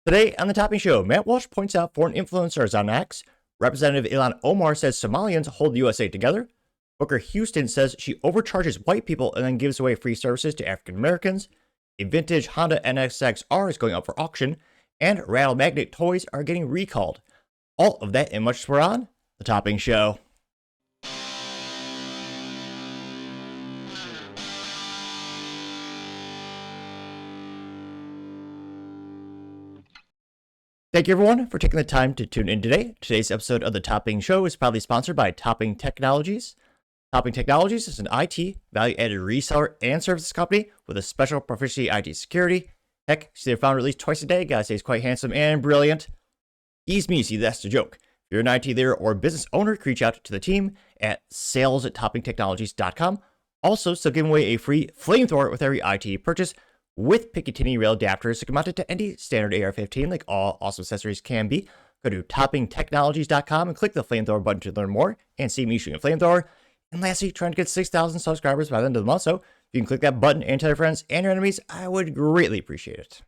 Today on the Topping Show, Matt Walsh points out foreign influencers on X. Representative Illan Omar says Somalians hold the USA together. Booker Houston says she overcharges white people and then gives away free services to African Americans. A vintage Honda NSX-R is going up for auction. And Rattle magnet toys are getting recalled. All of that and much more on the Topping Show. Thank you everyone for taking the time to tune in today. Today's episode of the Topping Show is proudly sponsored by Topping Technologies. Topping Technologies is an IT value-added reseller and services company with a special proficiency IT security. Heck, see their founder at least twice a day. Gotta say he's quite handsome and brilliant. Ease me, see that's the joke. If you're an IT leader or business owner, reach out to the team at sales@toppingtechnologies.com. Also, still giving away a free Flamethrower with every IT purchase, with Picatinny rail adapters that can mount it to any standard AR-15 like all awesome accessories can be. Go to toppingtechnologies.com and click the Flamethrower button to learn more and see me shooting a Flamethrower. And lastly, trying to get 6,000 subscribers by the end of the month, so if you can click that button and tell your friends and your enemies, I would greatly appreciate it.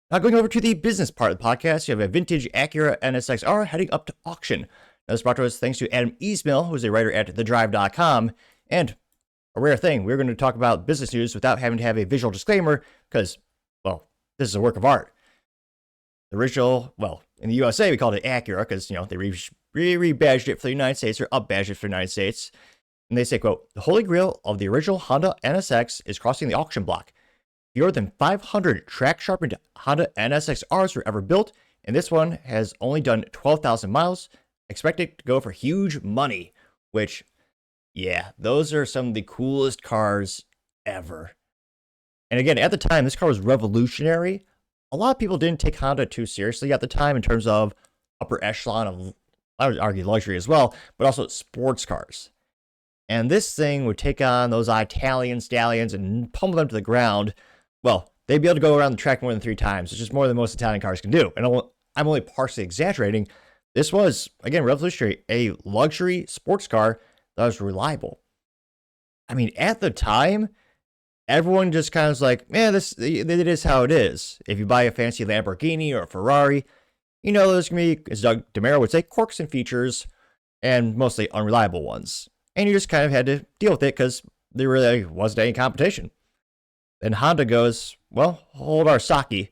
Now going over to the business part of the podcast, you have a vintage Acura NSX-R heading up to auction. Now this brought to us thanks to Adam Easmill, who's a writer at thedrive.com, and a rare thing, we're going to talk about business news without having to have a visual disclaimer because, well, this is a work of art. The original, well, in the USA, we called it Acura because, they rebadged it for the United States or up-badged it for the United States. And they say, quote, the holy grail of the original Honda NSX is crossing the auction block. Fewer than 500 track-sharpened Honda NSX-Rs were ever built, and this one has only done 12,000 miles, expected to go for huge money, which... yeah, those are some of the coolest cars ever. And again, at the time, this car was revolutionary. A lot of people didn't take Honda too seriously at the time in terms of upper echelon of, I would argue, luxury as well, but also sports cars. And this thing would take on those Italian stallions and pummel them to the ground. Well, they'd be able to go around the track more than 3 times, which is more than most Italian cars can do. And I'm only partially exaggerating. This was, again, revolutionary, a luxury sports car that was reliable. I mean, at the time, everyone just kind of was like, man, it is how it is. If you buy a fancy Lamborghini or a Ferrari, there's going to be, as Doug DeMero would say, quirks and features, and mostly unreliable ones. And you just kind of had to deal with it because there really wasn't any competition. Then Honda goes, well, hold our sake.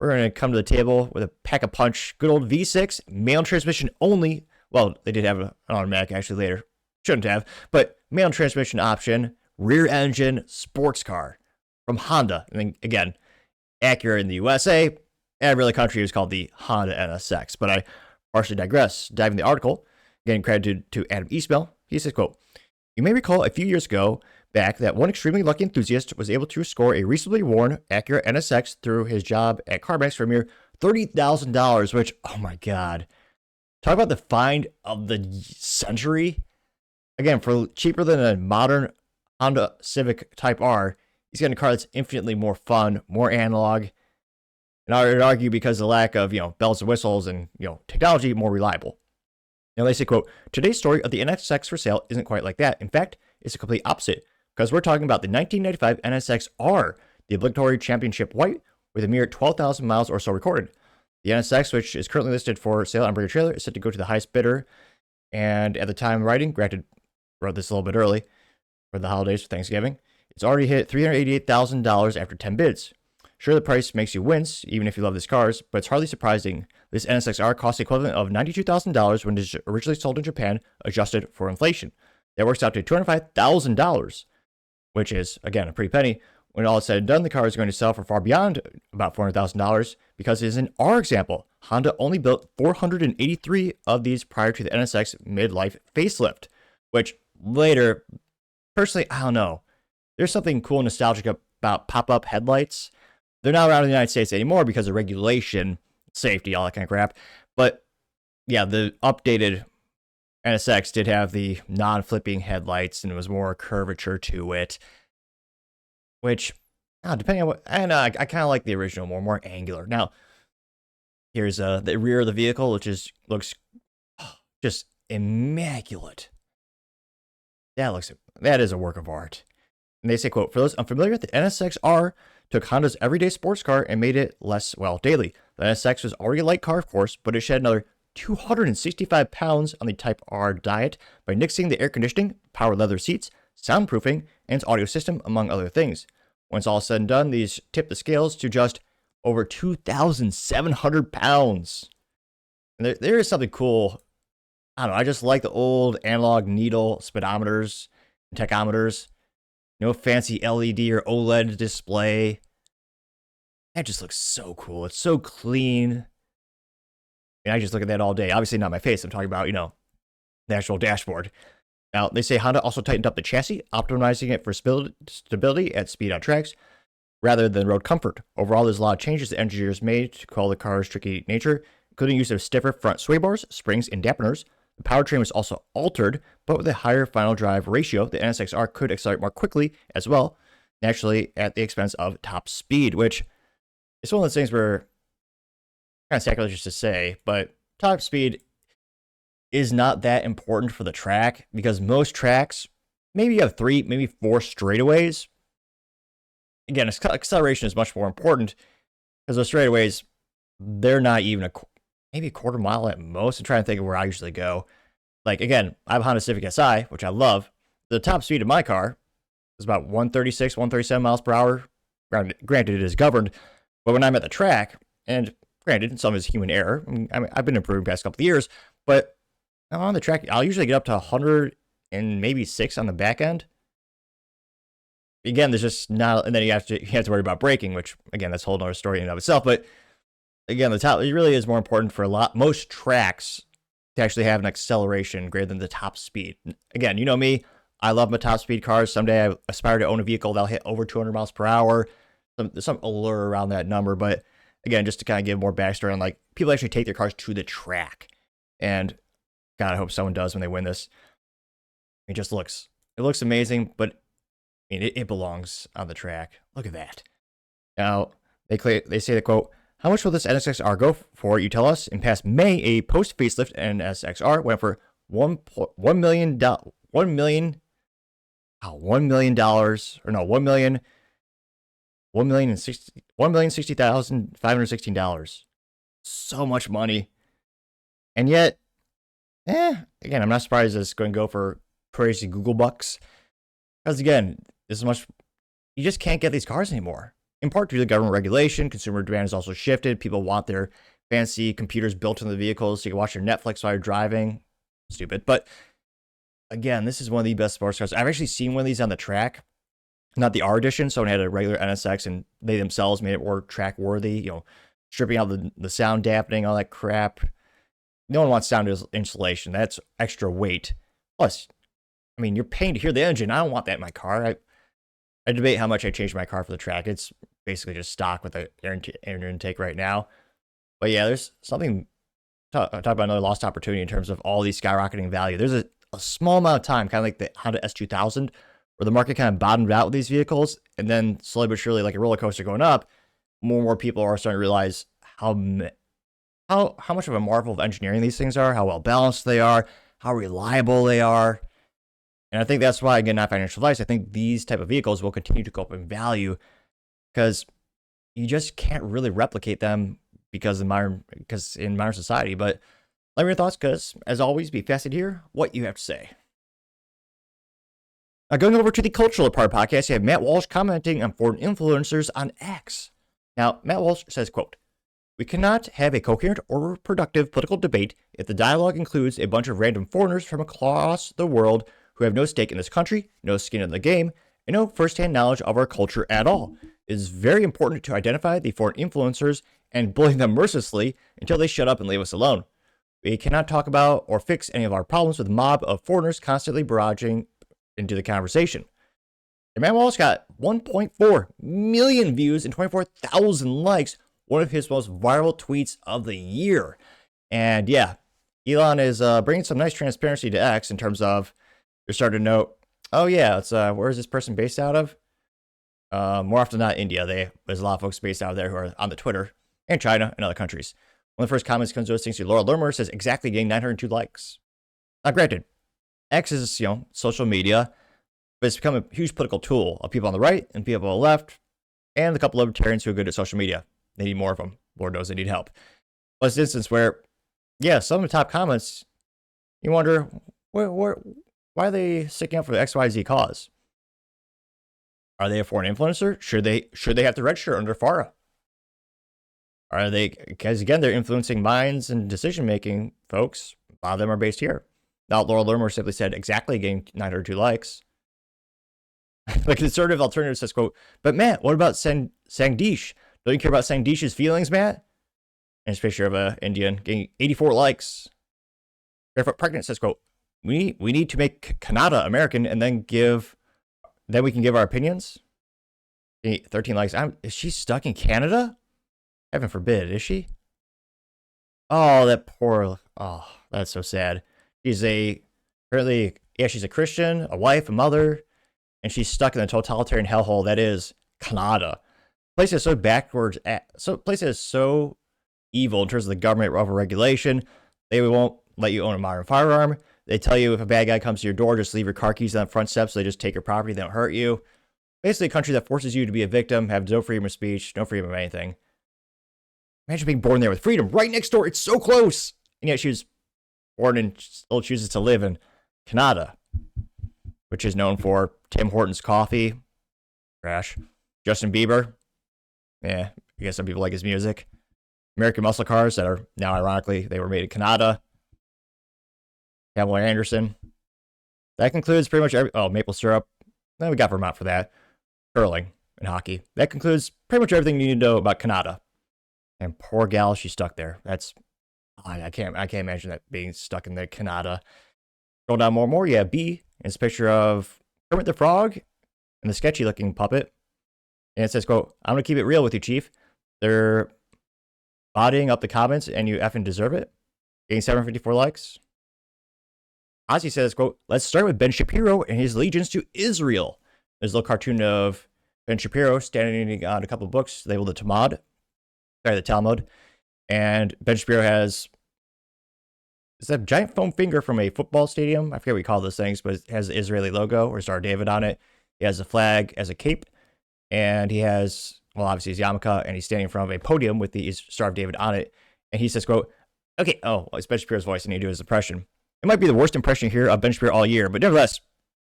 We're going to come to the table with a pack a punch, good old V6, manual transmission only. Well, they did have an automatic actually later. Shouldn't have, but manual transmission option, rear engine, sports car from Honda. And then again, Acura in the USA, every other country is called the Honda NSX. But I partially digress. Diving the article, getting credit to Adam Eastmill. He says, quote, you may recall a few years ago back that one extremely lucky enthusiast was able to score a recently worn Acura NSX through his job at CarMax for a mere $30,000, which, oh my God. Talk about the find of the century. Again, for cheaper than a modern Honda Civic Type R, he's getting a car that's infinitely more fun, more analog, and I would argue because of the lack of, bells and whistles and, technology, more reliable. Now they say, quote, today's story of the NSX for sale isn't quite like that. In fact, it's the complete opposite, because we're talking about the 1995 NSX-R, the obligatory championship white, with a mere 12,000 miles or so recorded. The NSX, which is currently listed for sale on Breaker Trailer, is set to go to the highest bidder, and at the time of writing, granted, wrote this a little bit early for the holidays for Thanksgiving. It's already hit $388,000 after 10 bids. Sure, the price makes you wince, even if you love these cars, but it's hardly surprising. This NSX-R costs the equivalent of $92,000 when it was originally sold in Japan, adjusted for inflation. That works out to $205,000, which is, again, a pretty penny. When all is said and done, the car is going to sell for far beyond about $400,000 because it is an R example. Honda only built 483 of these prior to the NSX midlife facelift, which later, personally, I don't know. There's something cool and nostalgic about pop-up headlights. They're not around in the United States anymore because of regulation, safety, all that kind of crap. But yeah, the updated NSX did have the non-flipping headlights, and it was more curvature to it. Which, depending on what, and I kind of like the original more angular. Now, here's the rear of the vehicle, which looks just immaculate. That is a work of art. And they say, quote, for those unfamiliar, the NSX-R took Honda's everyday sports car and made it less, daily. The NSX was already a light car, of course, but it shed another 265 pounds on the Type R diet by nixing the air conditioning, power leather seats, soundproofing, and its audio system, among other things. Once all said and done, these tipped the scales to just over 2,700 pounds. And there is something cool. I don't know, I just like the old analog needle speedometers and tachometers. No fancy LED or OLED display. That just looks so cool. It's so clean. And I just look at that all day. Obviously not my face. I'm talking about, the actual dashboard. Now, they say Honda also tightened up the chassis, optimizing it for stability at speed on tracks rather than road comfort. Overall, there's a lot of changes the engineers made to quell the car's tricky nature, including use of stiffer front sway bars, springs, and dampeners. The powertrain was also altered, but with a higher final drive ratio, the NSX-R could accelerate more quickly as well, naturally at the expense of top speed, which is one of those things where kind of sacrilegious to say, but top speed is not that important for the track because most tracks, maybe you have 3, maybe 4 straightaways. Again, acceleration is much more important because those straightaways, they're not even maybe a quarter mile at most. I'm trying to think of where I usually go. Like, again, I have a Honda Civic Si, which I love. The top speed of my car is about 136, 137 miles per hour. Granted, it is governed, but when I'm at the track, and granted, some is human error. I mean, I've been improving the past couple of years, but on the track, I'll usually get up to 100 and maybe 6 on the back end. Again, there's just not, and then you have to worry about braking, which again, that's a whole other story in and of itself. But again, the top, it really is more important for most tracks to actually have an acceleration greater than the top speed. Again, you know me, I love my top speed cars. Someday I aspire to own a vehicle that'll hit over 200 miles per hour. Some allure around that number, but again, just to kind of give more backstory on like people actually take their cars to the track, and God, I hope someone does when they win this. It looks amazing, but I mean, it belongs on the track. Look at that. Now they say the quote, "How much will this NSX-R go for? You tell us." In past May, a post facelift NSX-R went for $1 million, $1,060,516. So much money. And yet, again, I'm not surprised it's going to go for crazy Google bucks. Because again, you just can't get these cars anymore. In part due to the government regulation, consumer demand has also shifted. People want their fancy computers built into the vehicles so you can watch your Netflix while you're driving. Stupid. But again, this is one of the best sports cars. I've actually seen one of these on the track. Not the R edition, someone had a regular NSX and they themselves made it more track worthy, stripping out the sound dampening, all that crap. No one wants sound insulation. That's extra weight. Plus, I mean, you're paying to hear the engine. I don't want that in my car. I debate how much I changed my car for the track. It's basically just stock with the air intake right now. But yeah, there's something, talk about another lost opportunity in terms of all these skyrocketing value. There's a small amount of time, kind of like the Honda S2000, where the market kind of bottomed out with these vehicles, and then slowly but surely, like a roller coaster going up, more and more people are starting to realize how much of a marvel of engineering these things are, how well balanced they are, how reliable they are. And I think that's why, again, not financial advice, I think these type of vehicles will continue to go up in value because you just can't really replicate them because in modern society. But let me know your thoughts, because as always, be fascinated to hear what you have to say. Now, going over to the cultural part podcast, you have Matt Walsh commenting on foreign influencers on X. Now, Matt Walsh says, quote, "We cannot have a coherent or productive political debate if the dialogue includes a bunch of random foreigners from across the world who have no stake in this country, no skin in the game, and no firsthand knowledge of our culture at all. It is very important to identify the foreign influencers and bully them mercilessly until they shut up and leave us alone. We cannot talk about or fix any of our problems with a mob of foreigners constantly barraging into the conversation." And Matt Walsh got 1.4 million views and 24,000 likes, one of his most viral tweets of the year. And yeah, Elon is bringing some nice transparency to X in terms of you're starting to note, oh yeah, it's where is this person based out of? More often than not, India. There's a lot of folks based out of there who are on the Twitter, and China and other countries. One of the first comments comes to us thanks to Laura Lermer, says exactly getting 902 likes. Now, granted, X is, social media, but it's become a huge political tool of people on the right and people on the left, and a couple of libertarians who are good at social media. they need more of them. Lord knows they need help. But this instance where, yeah, some of the top comments, you wonder, why are they sticking up for the XYZ cause? Are they a foreign influencer? Should they have to register under FARA? Are they, because again, they're influencing minds and decision-making, folks. A lot of them are based here. Now, Laura Lermer simply said, exactly, getting 902 likes. The conservative alternative says, quote, but Matt, what about Sangdeesh? Don't you care about Sangdeesh's feelings, Matt? And it's a picture of an Indian getting 84 likes. Barefoot Pregnant says, quote, we need to make Kannada American and then we can give our opinions. 13 likes. Is she stuck in Canada? Heaven forbid, is she? Oh, that poor, oh, that's so sad. She's apparently, she's a Christian, a wife, a mother, and she's stuck in the totalitarian hellhole that is Canada. Place is so backwards, place is so evil in terms of the government overregulation. They won't let you own a modern firearm. They tell you if a bad guy comes to your door, just leave your car keys on the front steps so they just take your property, they don't hurt you. Basically a country that forces you to be a victim, have no freedom of speech, no freedom of anything. Imagine being born there with freedom right next door. It's so close. And yet she was born and still chooses to live in Canada, which is known for Tim Hortons coffee. Trash. Justin Bieber. Yeah, I guess some people like his music. American muscle cars that are now, ironically, they were made in Canada. Pamela Anderson. That concludes pretty much maple syrup. Then we got Vermont for that. Curling and hockey. That concludes pretty much everything you need to know about Canada. And poor gal, she's stuck there. I can't imagine that being stuck in the Canada. Scroll down more and more. Yeah, B. It's a picture of Kermit the Frog and the sketchy looking puppet. And it says, quote, I'm going to keep it real with you, Chief. They're bodying up the comments and you effing deserve it. Getting 754 likes. Ozzy says, quote, let's start with Ben Shapiro and his allegiance to Israel. There's a little cartoon of Ben Shapiro standing on a couple of books labeled the Talmud. And Ben Shapiro has a giant foam finger from a football stadium. I forget what we call those things, but it has the Israeli logo or Star of David on it. He has a flag as a cape. And he has, well, obviously his yarmulke, and he's standing in front of a podium with the Star of David on it. And he says, quote, okay, it's Ben Shapiro's voice, and he do his impression. It might be the worst impression here of Ben Shapiro all year, but nevertheless,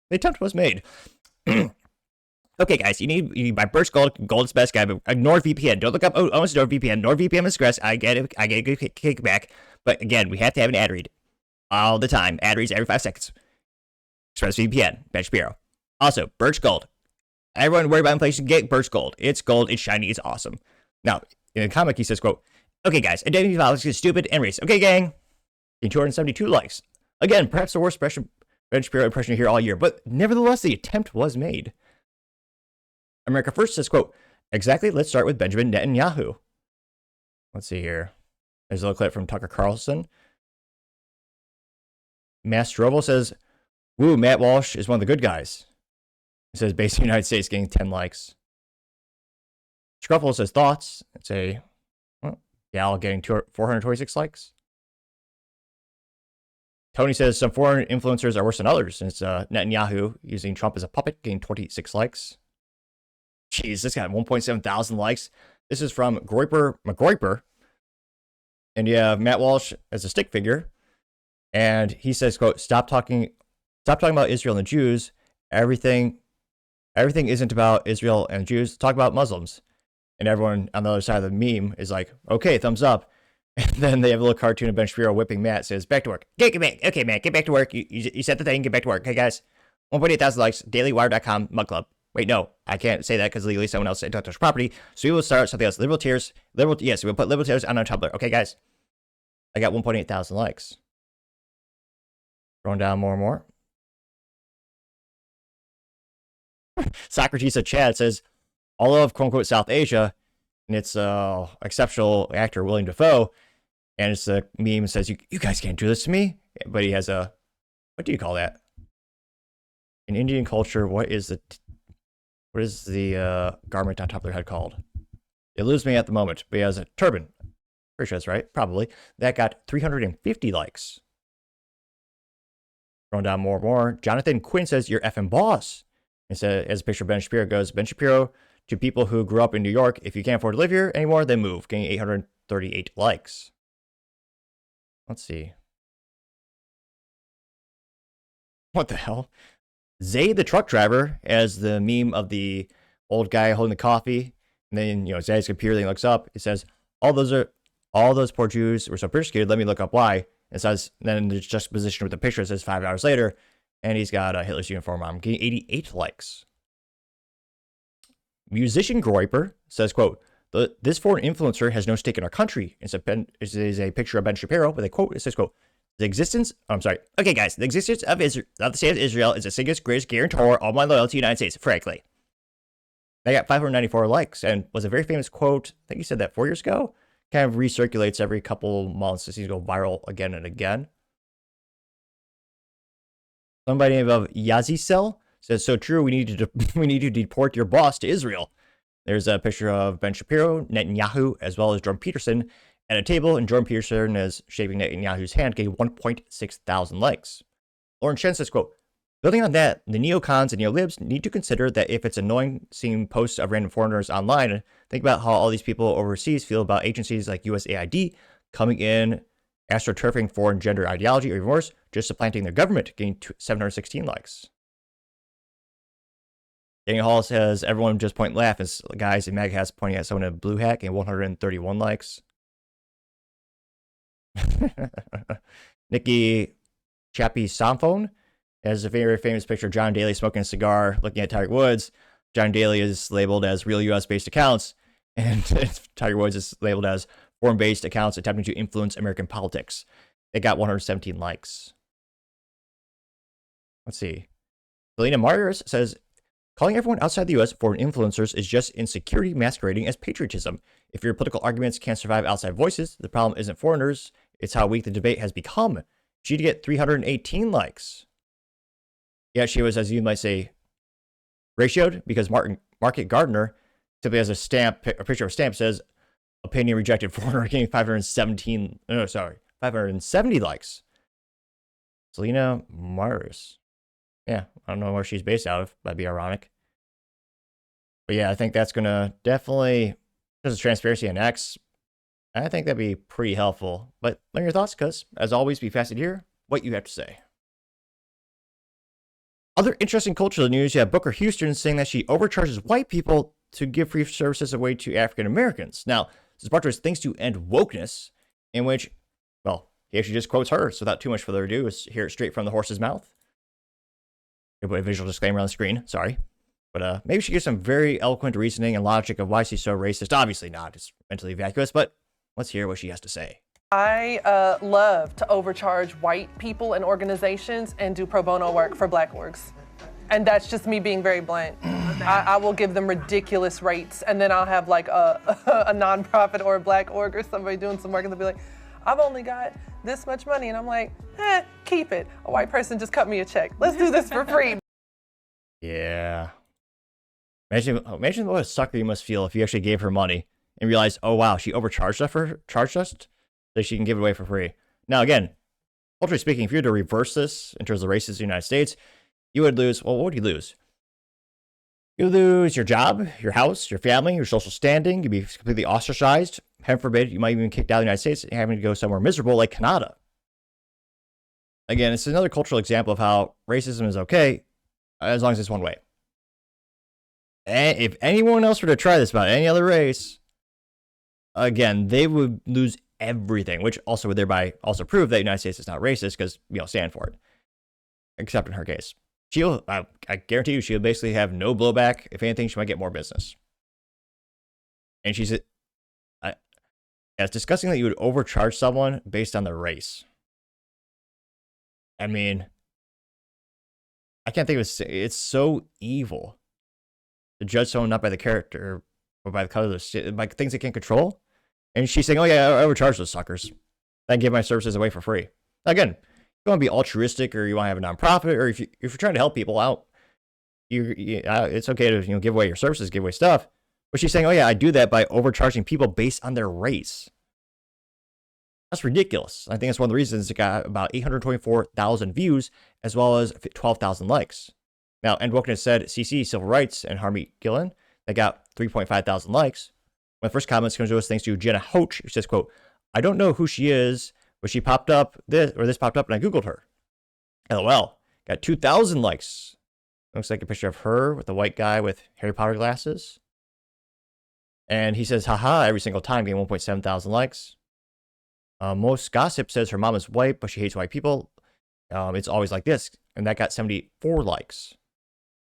the attempt was made. Okay, guys, you need my Birch Gold. Gold is the best guy, but ignore VPN. Don't look up almost NordVPN. NordVPN is stress. I get it. I get a good kickback. But again, we have to have an ad read all the time. Ad reads every 5 seconds. ExpressVPN, Ben Shapiro. Also, Birch Gold. Everyone worried about inflation, get Birch Gold. It's gold, it's shiny, it's awesome. Now, in the comic, he says, quote, okay, guys, identity politics is stupid and race. Okay, gang. 272 likes. Again, perhaps the worst Ben Shapiro impression here all year, but nevertheless, the attempt was made. America First says, quote, exactly, let's start with Benjamin Netanyahu. Let's see here. There's a little clip from Tucker Carlson. Mastrovo says, woo, Matt Walsh is one of the good guys. It says, based in the United States, getting 10 likes. Scruffle says, thoughts. It's a gal getting 426 likes. Tony says, some foreign influencers are worse than others. And it's Netanyahu using Trump as a puppet, getting 26 likes. Jeez, this got 1.7 thousand likes. This is from McGroiper. And you have Matt Walsh as a stick figure. And he says, quote, stop talking about Israel and the Jews. Everything isn't about Israel and Jews. Talk about Muslims. And everyone on the other side of the meme is like, okay, thumbs up. And then they have a little cartoon of Ben Shapiro whipping Matt. Says, back to work. Okay, Matt, get back to work. You said the thing, get back to work. Okay, guys. 1.8 thousand likes. DailyWire.com, Mug Club. Wait, no, I can't say that because legally someone else said touch property. So we will start something else. Yes, we'll put Liberal Tears on our Tumblr. Okay, guys. I got 1.8 thousand likes. Going down more and more. Socrates at Chad says, all of quote unquote South Asia, and it's exceptional actor William Dafoe, and it's a meme that says, you guys can't do this to me. But he has what do you call that? In Indian culture, what is the garment on top of their head called? It eludes me at the moment, but he has a turban. Pretty sure that's right, probably. That got 350 likes. Going down more and more. Jonathan Quinn says, you're effing boss. And so, as a picture of Ben Shapiro goes, Ben Shapiro To people who grew up in New York, if you can't afford to live here anymore, then move, getting 838 likes. Let's see. What the hell? Zay the truck driver as the meme of the old guy holding the coffee. And then, Zay's computer, then looks up. It says, all those poor Jews were so persecuted. Let me look up why. It says, then there's juxtaposition with the picture. It says 5 hours later. And he's got a Hitler's uniform on. Getting 88 likes. Musician Groiper says, quote, this foreign influencer has no stake in our country. It is a picture of Ben Shapiro with a quote. It says, quote, the existence of the state of Israel is the single greatest guarantor of my loyalty to the United States, frankly. They got 594 likes and was a very famous quote. I think he said that 4 years ago. Kind of recirculates every couple months. It seems to go viral again and again. Somebody named Yazicel says, so true, we need to deport your boss to Israel. There's a picture of Ben Shapiro, Netanyahu, as well as Jordan Peterson at a table, and Jordan Peterson is shaping Netanyahu's hand, getting 1.6 thousand likes. Lauren Shen says, quote, building on that, the neocons and neolibs need to consider that if it's annoying seeing posts of random foreigners online, think about how all these people overseas feel about agencies like USAID coming in, astroturfing foreign gender ideology, or even worse, just supplanting their government, getting 716 likes. Daniel Hall says, everyone just point and laugh as guys in MAGA hats pointing at someone in a blue hat, getting 131 likes. Nikki Chappie Samphone has a very famous picture of John Daly smoking a cigar, looking at Tiger Woods. John Daly is labeled as real U.S.-based accounts, and Tiger Woods is labeled as foreign-based accounts attempting to influence American politics. It got 117 likes. Let's see. Selena Myers says, calling everyone outside the U.S. foreign influencers is just insecurity masquerading as patriotism. If your political arguments can't survive outside voices, the problem isn't foreigners. It's how weak the debate has become. She'd get 318 likes. Yeah, she was, as you might say, ratioed because Market Gardner simply has a picture of a stamp says, opinion rejected foreigner, getting 570 likes. Selena Myers. Yeah, I don't know where she's based out of. That'd be ironic. But yeah, I think that's going to definitely, because of transparency on X, I think that'd be pretty helpful. But let me know your thoughts, because as always, be fascinated to hear what you have to say. Other interesting cultural news, you have Booker Houston saying that she overcharges white people to give free services away to African Americans. Now, this is part of his things to end wokeness, in which, well, he actually just quotes her, so without too much further ado, let's hear it straight from the horse's mouth. I'll put a visual disclaimer on the screen, sorry. But maybe she gives some very eloquent reasoning and logic of why she's so racist. Obviously not, it's mentally vacuous, but let's hear what she has to say. I love to overcharge white people and organizations and do pro bono work for black orgs. And that's just me being very blunt. I will give them ridiculous rates, and then I'll have like a nonprofit or a black org or somebody doing some work, and they'll be like, I've only got this much money. And I'm like, keep it. A white person just cut me a check. Let's do this for free. Yeah. Imagine what a sucker you must feel if you actually gave her money and realized, oh wow, she overcharged us so she can give it away for free. Now again, culturally speaking, if you were to reverse this in terms of races in the United States, you would lose, well, what would you lose? You lose your job, your house, your family, your social standing. You'd be completely ostracized. Heaven forbid, you might even kicked out of the United States and having to go somewhere miserable like Canada. Again, it's another cultural example of how racism is okay as long as it's one way. And if anyone else were to try this about any other race, again, they would lose everything, which also would thereby also prove that the United States is not racist because we all stand for it. Except in her case. I guarantee you, she'll basically have no blowback. If anything, she might get more business. And it's disgusting that you would overcharge someone based on their race. I mean, I can't think of it's so evil to judge someone not by the character, but by the color of their by things they can't control. And she's saying, oh yeah, I overcharge those suckers. I give my services away for free. Again, you want to be altruistic, or you want to have a nonprofit, or if you're trying to help people out, it's okay to give away your services, give away stuff. But she's saying, oh yeah, I do that by overcharging people based on their race. That's ridiculous. I think that's one of the reasons it got about 824,000 views as well as 12,000 likes. Now, End Wokeness said, CC, civil rights, and Harmeet Gillen, that got 3.5 thousand likes. One of the first comments comes to us thanks to Jenna Hoach, who says, quote, I don't know who she is, but she popped up, this popped up, and I Googled her. LOL. Got 2,000 likes. Looks like a picture of her with a white guy with Harry Potter glasses. And he says, haha, every single time, getting 1.7 thousand likes. Most gossip says her mom is white, but she hates white people. It's always like this. And that got 74 likes.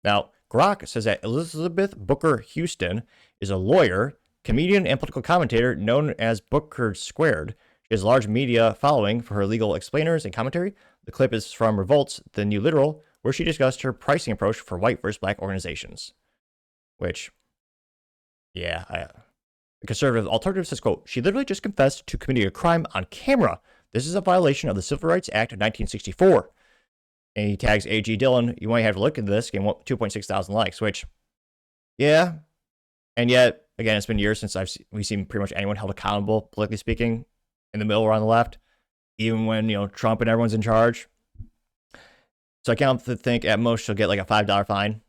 Now, Grok says that Elizabeth Booker Houston is a lawyer, comedian, and political commentator known as Booker Squared. She has a large media following for her legal explainers and commentary. The clip is from Revolts, the New Literal, where she discussed her pricing approach for white versus black organizations. Which, yeah, the conservative alternative says, quote, she literally just confessed to committing a crime on camera. This is a violation of the Civil Rights Act of 1964. And he tags A.G. Dillon. You might have to look into this. Getting 2.6 thousand likes, which, yeah. And yet, again, it's been years since we've seen pretty much anyone held accountable, politically speaking, in the middle or on the left, even when, Trump and everyone's in charge. So I can't think at most she'll get like a $5 fine.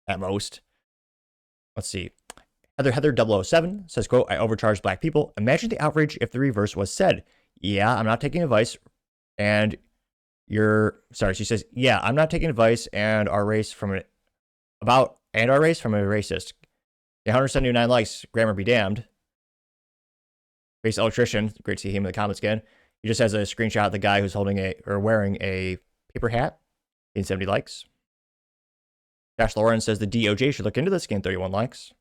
At most. Let's see. Heather 007 says, quote, I overcharge black people. Imagine the outrage if the reverse was said. Yeah, I'm not taking advice. And she says, yeah, I'm not taking advice and our race from a racist. 179 likes, grammar be damned. Base electrician, great to see him in the comments again. He just has a screenshot of the guy who's wearing a paper hat. In 70 likes. Josh Lauren says the DOJ should look into this, gain 31 likes.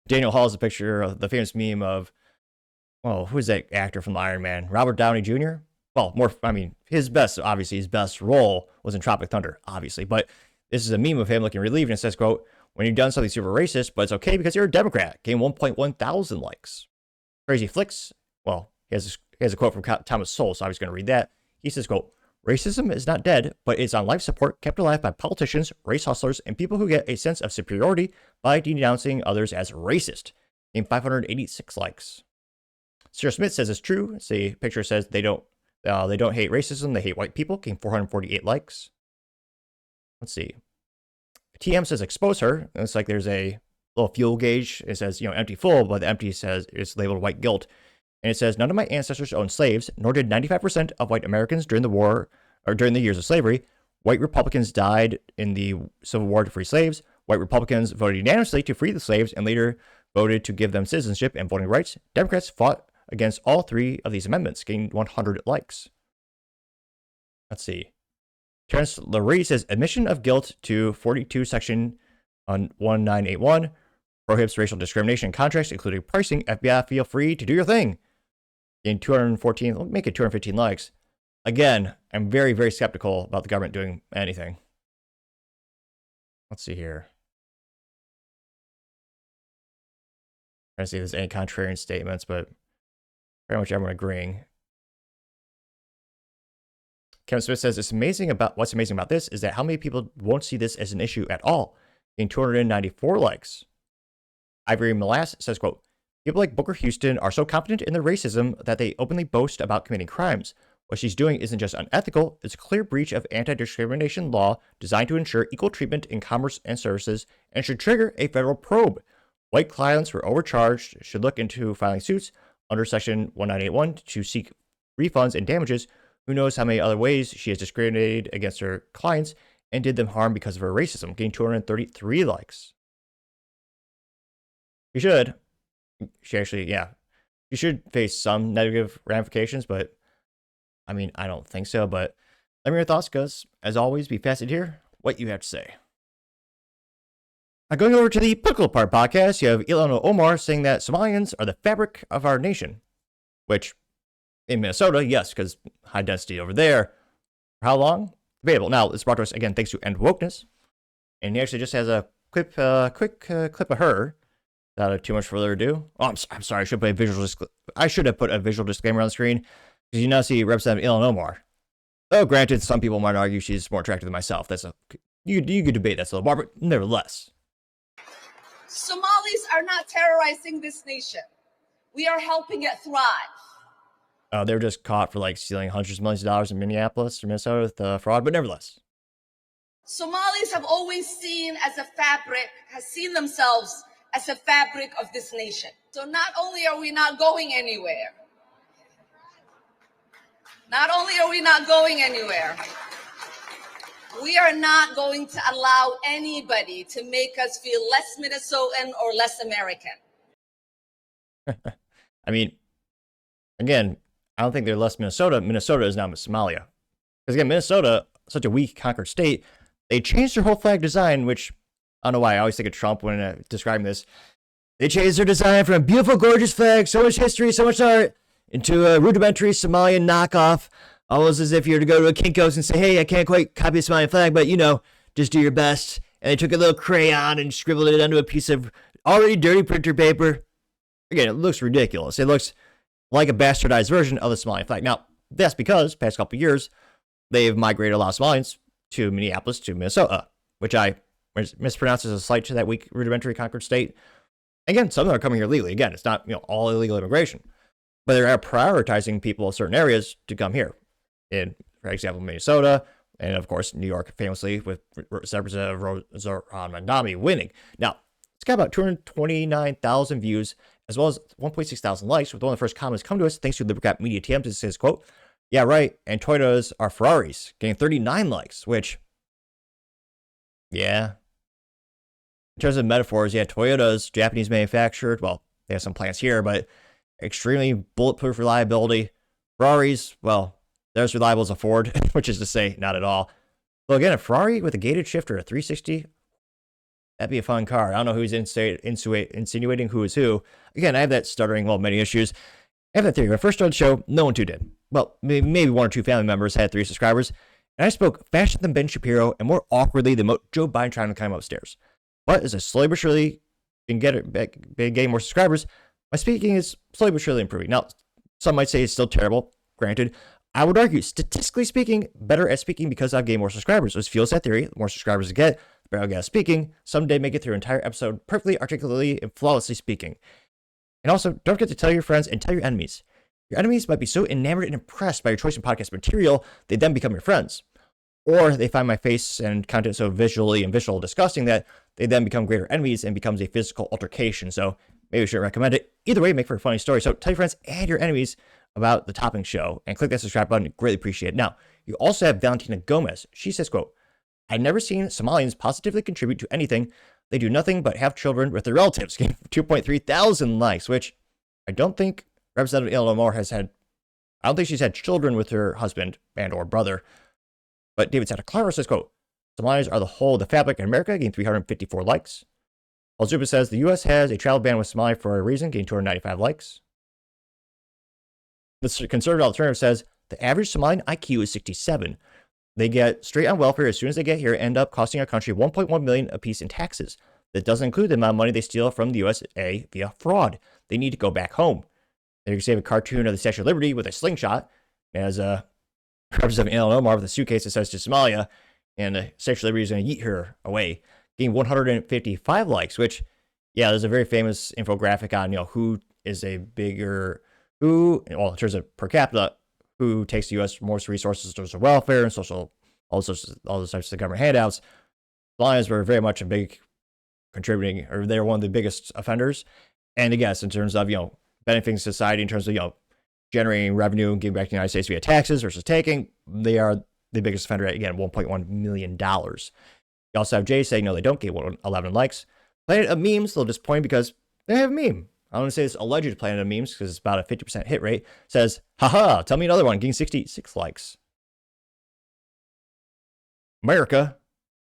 Daniel Hall is a picture of the famous meme of, who is that actor from Iron Man? Robert Downey Jr.? Well, his best role was in Tropic Thunder, obviously. But this is a meme of him looking relieved, and it says, quote, when you've done something super racist, but it's okay because you're a Democrat. Gain 1.1 thousand likes. Crazy Flicks, he has a quote from Thomas Sowell, so I was going to read that. He says, quote, racism is not dead, but it's on life support kept alive by politicians, race hustlers, and people who get a sense of superiority by denouncing others as racist. Gain 586 likes. Sarah Smith says it's true. The picture says they don't hate racism, they hate white people. Gain 448 likes. Let's see. TM says expose her. It's like there's a little fuel gauge. It says, empty full, but the empty says it's labeled white guilt. And it says, none of my ancestors owned slaves, nor did 95% of white Americans during the war or during the years of slavery. White Republicans died in the Civil War to free slaves. White Republicans voted unanimously to free the slaves and later voted to give them citizenship and voting rights. Democrats fought against all three of these amendments, gained 100 likes. Let's see. Terrence Larry says, admission of guilt to 42 section on 1981 prohibits racial discrimination in contracts, including pricing. FBI, feel free to do your thing. In 214, make it 215 likes. Again, I'm very, very skeptical about the government doing anything. Let's see here. Trying to see if there's any contrarian statements, but pretty much everyone agreeing. Kevin Smith says, what's amazing about this is that how many people won't see this as an issue at all. In 294 likes. Ivory Molass says, quote, people like Booker Houston are so confident in their racism that they openly boast about committing crimes. What she's doing isn't just unethical, it's a clear breach of anti-discrimination law designed to ensure equal treatment in commerce and services and should trigger a federal probe. White clients who are overcharged should look into filing suits under Section 1981 to seek refunds and damages. Who knows how many other ways she has discriminated against her clients and did them harm because of her racism, getting 233 likes. She should. She should face some negative ramifications, but I don't think so. But let me know your thoughts, because as always, be fascinated to hear what you have to say. Now, going over to the political part podcast, you have Illan Omar saying that Somalians are the fabric of our nation, which in Minnesota, yes, because high density over there. For how long? Debatable. Now, it's brought to us again thanks to End Wokeness, and he actually just has a quick clip of her. Without too much further ado. Oh, I'm sorry. I should have put a visual disclaimer on the screen, because you now see Representative Illan Omar. Though, granted, some people might argue she's more attractive than myself. You could debate that a little more, but nevertheless. Somalis are not terrorizing this nation. We are helping it thrive. They were just caught for stealing hundreds of millions of dollars in Minneapolis or Minnesota with fraud, but nevertheless. Somalis have always seen themselves as a fabric of this nation. So not only are we not going anywhere, we are not going to allow anybody to make us feel less Minnesotan or less American. I mean, again, I don't think they're less Minnesota. Minnesota is now Somalia. Because again, Minnesota, such a weak conquered state, they changed their whole flag design, which I don't know why I always think of Trump when describing this. They changed their design from a beautiful, gorgeous flag, so much history, so much art, into a rudimentary Somalian knockoff, almost as if you were to go to a Kinko's and say, hey, I can't quite copy the Somalian flag, but, just do your best. And they took a little crayon and scribbled it onto a piece of already dirty printer paper. Again, it looks ridiculous. It looks like a bastardized version of the Somalian flag. Now, that's because, past couple of years, they've migrated a lot of Somalians to Minneapolis, to Minnesota, which I mispronounce as a slight to that weak, rudimentary conquered state. Again, some of them are coming here legally. Again, it's not all illegal immigration, but they're prioritizing people in certain areas to come here. In, for example, Minnesota, and of course, New York, famously with Representative Ron Mandami winning. Now, it's got about 229,000 views, as well as 1.6 thousand likes, with one of the first comments come to us thanks to Libercat Media TM. It says, quote, yeah, right, and Toyotas are Ferraris, getting 39 likes, which, yeah. In terms of metaphors, yeah, Toyota's Japanese manufactured. Well, they have some plants here, but extremely bulletproof reliability. Ferraris, well, they're as reliable as a Ford, which is to say, not at all. Well, again, a Ferrari with a gated shifter, a 360, that'd be a fun car. I don't know who's insinuating who is who. Again, I have that stuttering, many issues. I have that theory. When I first started the show, no one tuned in. Well, maybe one or two family members had 3 subscribers, and I spoke faster than Ben Shapiro and more awkwardly than Joe Biden trying to climb upstairs. But as I slowly but surely been getting more subscribers, my speaking is slowly but surely improving. Now, some might say it's still terrible. Granted, I would argue, statistically speaking, better at speaking because I've gained more subscribers. So it fuels that theory. The more subscribers I get, the better I'll get at speaking. Someday make it through an entire episode perfectly, articulately, and flawlessly speaking. And also, don't forget to tell your friends and tell your enemies. Your enemies might be so enamored and impressed by your choice in podcast material, they then become your friends. Or they find my face and content so visually and visual disgusting that they then become greater enemies and becomes a physical altercation. So maybe we shouldn't recommend it. Either way, make for a funny story. So tell your friends and your enemies about the Topping Show and click that subscribe button. Greatly appreciate it. Now, you also have Valentina Gomez. She says, quote, I've never seen Somalians positively contribute to anything. They do nothing but have children with their relatives. 2.3 thousand likes, which I don't think Representative Illan Omar has had. I don't think she's had children with her husband and or brother. But David Santa Clara says, quote, Somalians are the whole of the fabric in America, getting 354 likes. Paul Zuba says the U.S. has a travel ban with Somalia for a reason, getting 295 likes. The conservative alternative says the average Somalian IQ is 67. They get straight on welfare as soon as they get here, end up costing our country $1.1 million apiece in taxes. That doesn't include the amount of money they steal from the USA via fraud. They need to go back home. Then you can save a cartoon of the Statue of Liberty with a slingshot, as Representative Illan Omar with a suitcase that says to Somalia, and the Statue of Liberty is going to yeet her away, getting 155 likes, which, yeah, there's a very famous infographic on, who is a bigger, in terms of per capita, who takes the U.S. most resources towards welfare and social, all those types of government handouts. Lions were very much a big contributing, or they're one of the biggest offenders. And I guess in terms of, benefiting society, in terms of, generating revenue and giving back to the United States via taxes versus taking, they are the biggest offender at, again, $1.1 million. You also have Jay saying, no, they don't get 11 likes. Planet of Memes, a little disappointing because they have a meme. I want to say it's alleged Planet of Memes because it's about a 50% hit rate. Says, haha, tell me another one, getting 66 likes. America,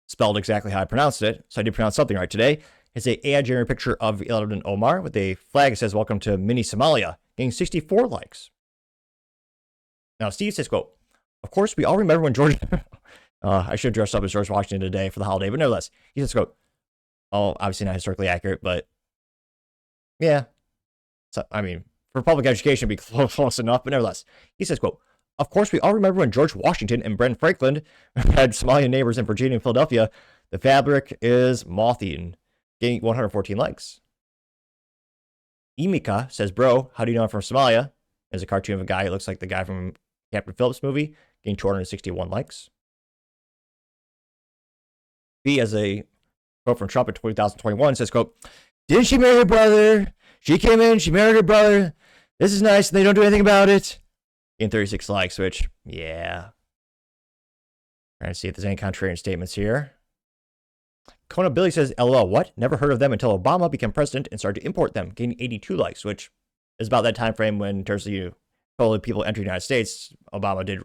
spelled exactly how I pronounced it, so I did pronounce something right today, is a AI-generated picture of Illan Omar with a flag that says, welcome to mini Somalia, getting 64 likes. Now, Steve says, quote, of course, we all remember when George... I should dress up as George Washington today for the holiday, but nevertheless, he says, quote, obviously not historically accurate, but yeah. So, for public education, it'd be close enough, but nevertheless, he says, quote, of course, we all remember when George Washington and Ben Franklin had Somalian neighbors in Virginia and Philadelphia. The fabric is moth-eaten, getting 114 likes. Emika says, bro, how do you know I'm from Somalia? There's a cartoon of a guy who looks like the guy from Captain Phillips movie, getting 261 likes. He, as a quote from Trump in 2021, says, quote, "Didn't she marry her brother? She came in, she married her brother. This is nice, and they don't do anything about it." In 36 likes, which, yeah. Trying to see if there's any contrarian statements here. Kona Billy says, "LOL, what? Never heard of them until Obama became president and started to import them," gaining 82 likes, which is about that time frame when, in terms of total people entering the United States, Obama did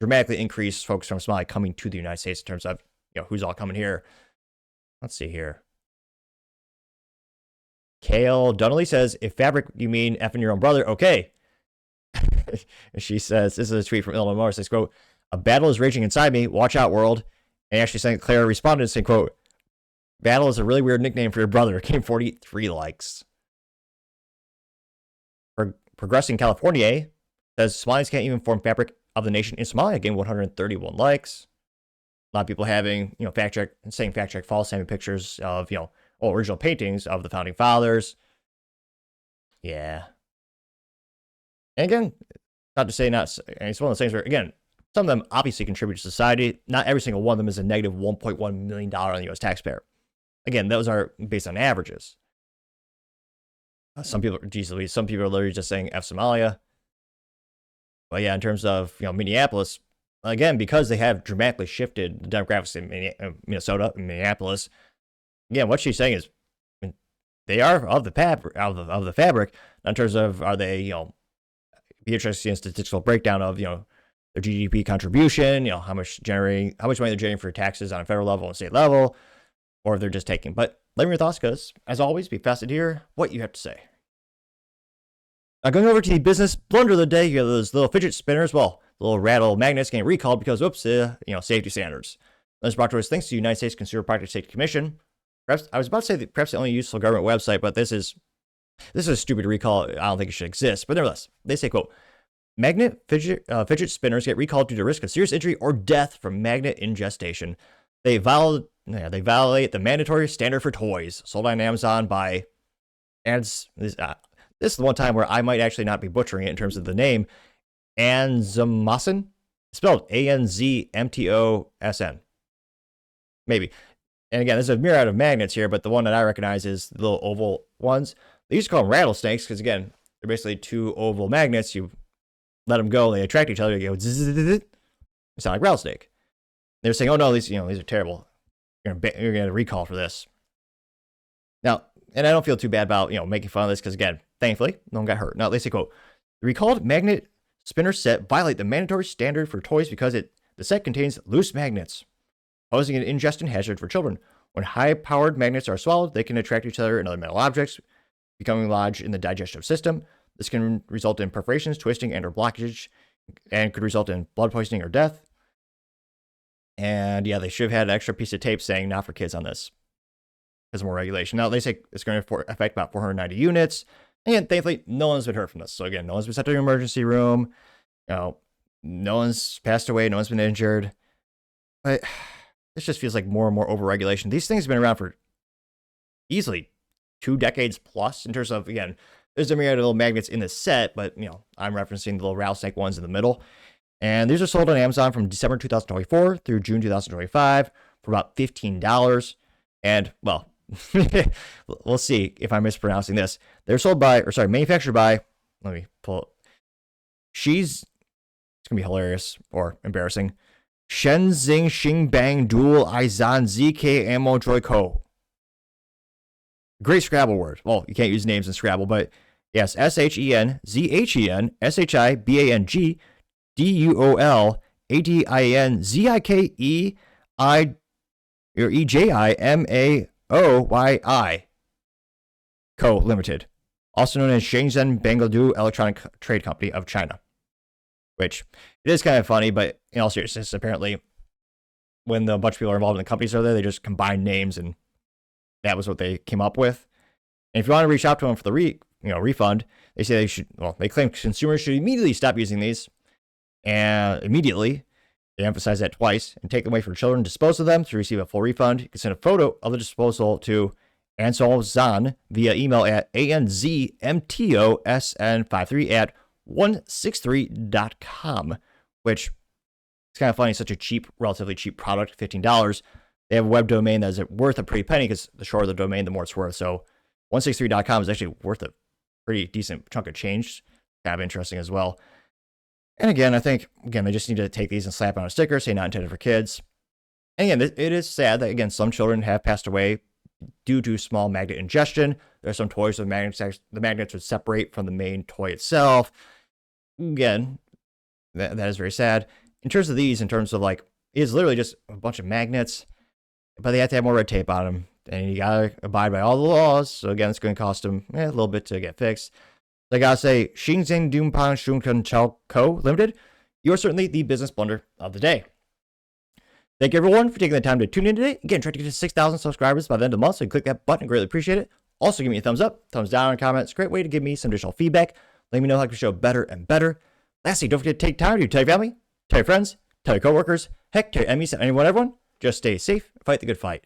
dramatically increase folks from Somalia coming to the United States in terms of who's all coming here. Let's see here. Kale Donnelly says, "If fabric you mean effing your own brother, okay." She says, this is a tweet from Illan Omar, says, quote, "A battle is raging inside me. Watch out, world." And actually, St. Clair responded saying, quote, "Battle is a really weird nickname for your brother." Came 43 likes. Progressing California says, "Somalis can't even form fabric of the nation in Somalia." Gained 131 likes. A lot of people having, fact check false, having pictures of, original paintings of the founding fathers. Yeah. And again, not to say it's one of those things where, again, some of them obviously contribute to society. Not every single one of them is a negative $1.1 million on the U.S. taxpayer. Again, those are based on averages. Some people are literally just saying F Somalia. But yeah, in terms of, Minneapolis, again, because they have dramatically shifted the demographics in Minnesota and Minneapolis, again, what she's saying is they are of the fabric. In terms of, are they, be interested in statistical breakdown of, their GDP contribution, how much money they're generating for taxes on a federal level and state level, or if they're just taking. But let me know your thoughts, because as always, be fascinated to hear what you have to say. Now, going over to the business blunder of the day, you have those little fidget spinners. Well, the little rattle magnets getting recalled because, safety standards. This is brought to us thanks to the United States Consumer Product Safety Commission. Perhaps I was about to say that perhaps the only useful government website, but this is a stupid recall. I don't think it should exist. But nevertheless, they say, quote, "Magnet fidget spinners get recalled due to risk of serious injury or death from magnet ingestion. They violate the mandatory standard for toys sold on Amazon by ads." This is the one time where I might actually not be butchering it in terms of the name. Anzmosen, spelled Anzmtosen. Maybe. And again, there's a myriad of magnets here, but the one that I recognize is the little oval ones. They used to call them rattlesnakes because, again, they're basically two oval magnets. You let them go, they attract each other. You go, zzz, they sound like rattlesnake. They're saying, "Oh no, these are terrible. You're gonna get a recall for this." Now, and I don't feel too bad about making fun of this because, again, thankfully, no one got hurt. Now they say, quote, "The recalled magnet spinner set violate the mandatory standard for toys because the set contains loose magnets, posing an ingestion hazard for children. When high-powered magnets are swallowed, they can attract each other and other metal objects, becoming lodged in the digestive system. This can result in perforations, twisting, and/or blockage, and could result in blood poisoning or death." And yeah, they should have had an extra piece of tape saying "not for kids" on this, because more regulation. Now they say it's going to affect about 490 units. And thankfully, no one's been hurt from this. So again, no one's been sent to an emergency room. No one's passed away. No one's been injured. But this just feels like more and more overregulation. These things have been around for easily 2 decades plus in terms of, again, there's a myriad of little magnets in the set, but, I'm referencing the little rattlesnake ones in the middle. And these are sold on Amazon from December 2024 through June 2025 for about $15. And, well, we'll see if I'm mispronouncing this. They're manufactured by, let me pull it. It's going to be hilarious or embarrassing. Shenzing Xingbang Dual Aizan ZK Ammo Joy Co. Great Scrabble word. Well, you can't use names in Scrabble, but yes, SHENZHEN Co. Limited, also known as Shenzhen Bangladesh Electronic Trade Company of China. Which, it is kind of funny, but in all seriousness, apparently, when a bunch of people are involved in the companies are there, they just combine names, and that was what they came up with. And if you want to reach out to them for the refund, they say they claim consumers should immediately stop using these, and immediately, they emphasize that twice, and take them away from children, dispose of them to receive a full refund. You can send a photo of the disposal to Ansel Zan via email at anzmtoSN53@163.com, which is kind of funny. Such a relatively cheap product, $15. They have a web domain that is worth a pretty penny because the shorter the domain, the more it's worth. So 163.com is actually worth a pretty decent chunk of change. Kind of interesting as well. And again, I think, they just need to take these and slap on a sticker, say not intended for kids. And again, it is sad that, again, some children have passed away due to small magnet ingestion. There are some toys where the magnets would separate from the main toy itself. Again, that is very sad. In terms of these, in terms of like, it's literally just a bunch of magnets, but they have to have more red tape on them. And you gotta abide by all the laws. So again, it's going to cost them a little bit to get fixed. So I gotta say, Xingzhen Dunpang Shunkan Chao Co. Limited, you are certainly the business blunder of the day. Thank you everyone for taking the time to tune in today. Again, try to get to 6,000 subscribers by the end of the month, so you click that button. I greatly appreciate it. Also, give me a thumbs up, thumbs down, and comments. Great way to give me some additional feedback. Let me know how I can show better and better. Lastly, don't forget to take time to tell your family, tell your friends, tell your coworkers, heck, tell your enemies, and everyone. Just stay safe, fight the good fight.